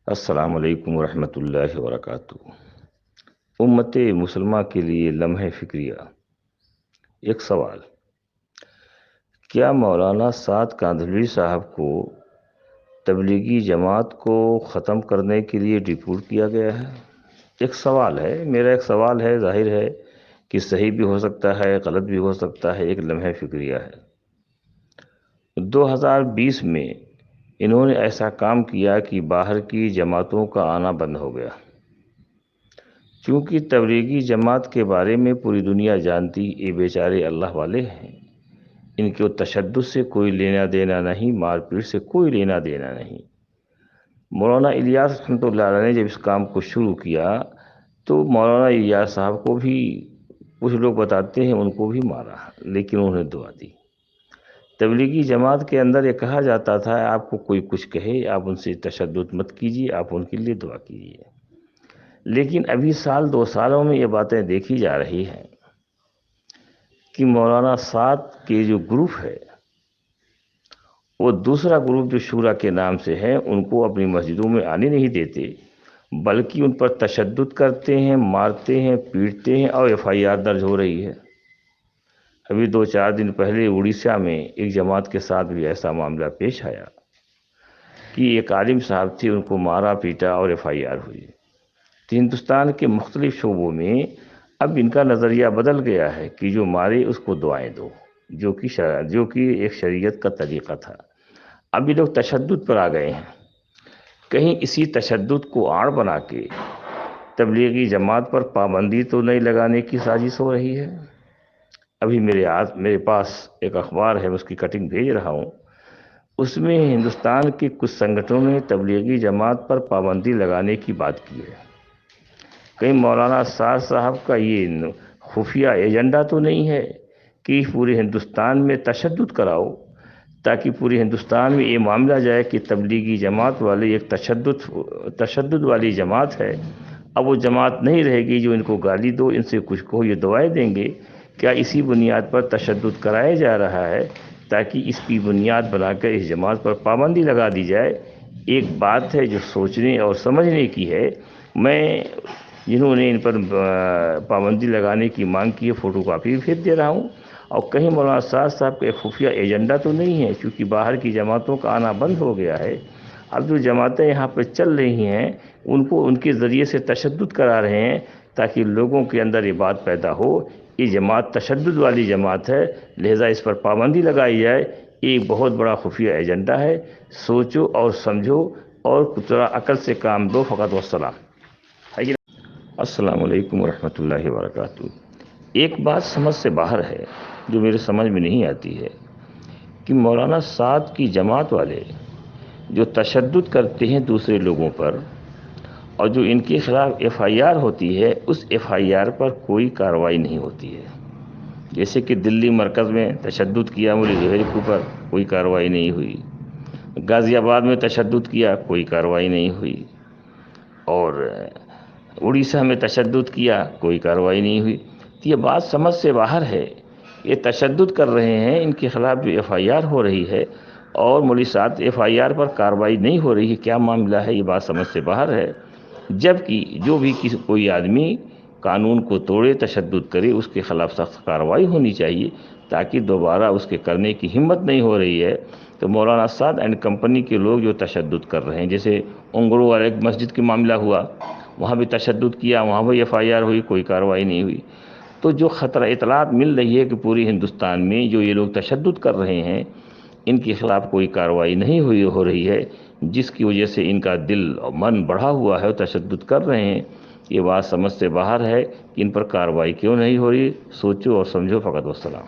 السلام علیکم ورحمۃ اللہ وبرکاتہ۔ امت مسلمہ کے لیے لمحہ فکریہ۔ ایک سوال: کیا مولانا سعد کاندھلوی صاحب کو تبلیغی جماعت کو ختم کرنے کے لیے ڈپورٹ کیا گیا ہے؟ ایک سوال ہے، میرا ایک سوال ہے، ظاہر ہے کہ صحیح بھی ہو سکتا ہے، غلط بھی ہو سکتا ہے، ایک لمحہ فکریہ ہے۔ 2020 میں انہوں نے ایسا کام کیا کہ باہر کی جماعتوں کا آنا بند ہو گیا۔ چونکہ تبلیغی جماعت کے بارے میں پوری دنیا جانتی، یہ بیچارے اللہ والے ہیں، ان کو تشدد سے کوئی لینا دینا نہیں، مار پیٹ سے کوئی لینا دینا نہیں۔ مولانا الیاس رحمۃ اللہ علیہ نے جب اس کام کو شروع کیا تو مولانا الیاس صاحب کو بھی کچھ لوگ بتاتے ہیں ان کو بھی مارا، لیکن انہوں نے دعا دی۔ تبلیغی جماعت کے اندر یہ کہا جاتا تھا، آپ کو کوئی کچھ کہے آپ ان سے تشدد مت کیجیے، آپ ان کے لیے دعا کیجیے۔ لیکن ابھی سال 2 سالوں میں یہ باتیں دیکھی جا رہی ہیں کہ مولانا سعد کے جو گروپ ہے وہ دوسرا گروپ جو شورا کے نام سے ہے، ان کو اپنی مسجدوں میں آنے نہیں دیتے، بلکہ ان پر تشدد کرتے ہیں، مارتے ہیں، پیٹتے ہیں، اور FIR درج ہو رہی ہے۔ ابھی 2-4 دن پہلے اڑیسہ میں ایک جماعت کے ساتھ بھی ایسا معاملہ پیش آیا کہ ایک عالم صاحب تھے، ان کو مارا پیٹا اور FIR ہوئی۔ تو ہندوستان کے مختلف شعبوں میں اب ان کا نظریہ بدل گیا ہے کہ جو مارے اس کو دعائیں دو، جو کہ ایک شریعت کا طریقہ تھا۔ اب یہ لوگ تشدد پر آ گئے ہیں۔ کہیں اسی تشدد کو آڑ بنا کے تبلیغی جماعت پر پابندی تو نہیں لگانے کی سازش ہو رہی ہے؟ ابھی میرے پاس ایک اخبار ہے، اس کی کٹنگ بھیج رہا ہوں۔ اس میں ہندوستان کے کچھ سنگھنوں نے تبلیغی جماعت پر پابندی لگانے کی بات کی ہے۔ کہیں مولانا سعد صاحب کا یہ خفیہ ایجنڈا تو نہیں ہے کہ پورے ہندوستان میں تشدد کراؤ تاکہ پورے ہندوستان میں یہ معاملہ جائے کہ تبلیغی جماعت والے ایک تشدد والی جماعت ہے، اب وہ جماعت نہیں رہے گی جو ان کو گالی دو، ان سے کچھ کہو، یہ دعائیں دیں گے؟ کیا اسی بنیاد پر تشدد کرایا جا رہا ہے تاکہ اس کی بنیاد بنا کر اس جماعت پر پابندی لگا دی جائے؟ ایک بات ہے جو سوچنے اور سمجھنے کی ہے۔ میں جنہوں نے ان پر پابندی لگانے کی مانگ کی ہے فوٹو کاپی بھیج دے رہا ہوں۔ اور کہیں مولانا سعد صاحب کا ایک خفیہ ایجنڈا تو نہیں ہے، کیونکہ باہر کی جماعتوں کا آنا بند ہو گیا ہے۔ اب جو جماعتیں یہاں پہ چل رہی ہیں ان کو ان کے ذریعے سے تشدد کرا رہے ہیں تاکہ لوگوں کے اندر یہ بات پیدا ہو یہ جماعت تشدد والی جماعت ہے، لہذا اس پر پابندی لگائی جائے۔ ایک بہت بڑا خفیہ ایجنڈا ہے۔ سوچو اور سمجھو اور ذرا عقل سے کام دو، فقط والسلام۔ السلام علیکم ورحمۃ اللہ وبرکاتہ۔ ایک بات سمجھ سے باہر ہے جو میرے سمجھ میں نہیں آتی ہے کہ مولانا سعد کی جماعت والے جو تشدد کرتے ہیں دوسرے لوگوں پر اور جو ان کے خلاف FIR ہوتی ہے، اس FIR پر کوئی کارروائی نہیں ہوتی ہے۔ جیسے کہ دلی مرکز میں تشدد کیا مولوی ظہیر کے اوپر، کوئی کارروائی نہیں ہوئی۔ غازی آباد میں تشدد کیا، کوئی کارروائی نہیں ہوئی۔ اور اڑیسہ میں تشدد کیا، کوئی کارروائی نہیں ہوئی۔ تو یہ بات سمجھ سے باہر ہے۔ یہ تشدد کر رہے ہیں، ان کے خلاف جو FIR ہو رہی ہے اور مولوی صاحب FIR پر کارروائی نہیں ہو رہی ہے، کیا معاملہ ہے؟ یہ بات سمجھ سے باہر ہے۔ جبکہ جو بھی کوئی آدمی قانون کو توڑے، تشدد کرے، اس کے خلاف سخت کارروائی ہونی چاہیے تاکہ دوبارہ اس کے کرنے کی ہمت نہیں ہو رہی ہے۔ تو مولانا سعد اینڈ کمپنی کے لوگ جو تشدد کر رہے ہیں، جیسے انگرو والے مسجد کے معاملہ ہوا، وہاں بھی تشدد کیا، وہاں بھی FIR ہوئی، کوئی کارروائی نہیں ہوئی۔ تو جو خطرہ اطلاعات مل رہی ہے کہ پوری ہندوستان میں جو یہ لوگ تشدد کر رہے ہیں ان کے خلاف کوئی کارروائی نہیں ہو رہی ہے، جس کی وجہ سے ان کا دل اور من بڑھا ہوا ہے اور تشدد کر رہے ہیں، یہ بات سمجھ سے باہر ہے کہ ان پر کارروائی کیوں نہیں ہو رہی۔ سوچو اور سمجھو، فقط والسلام۔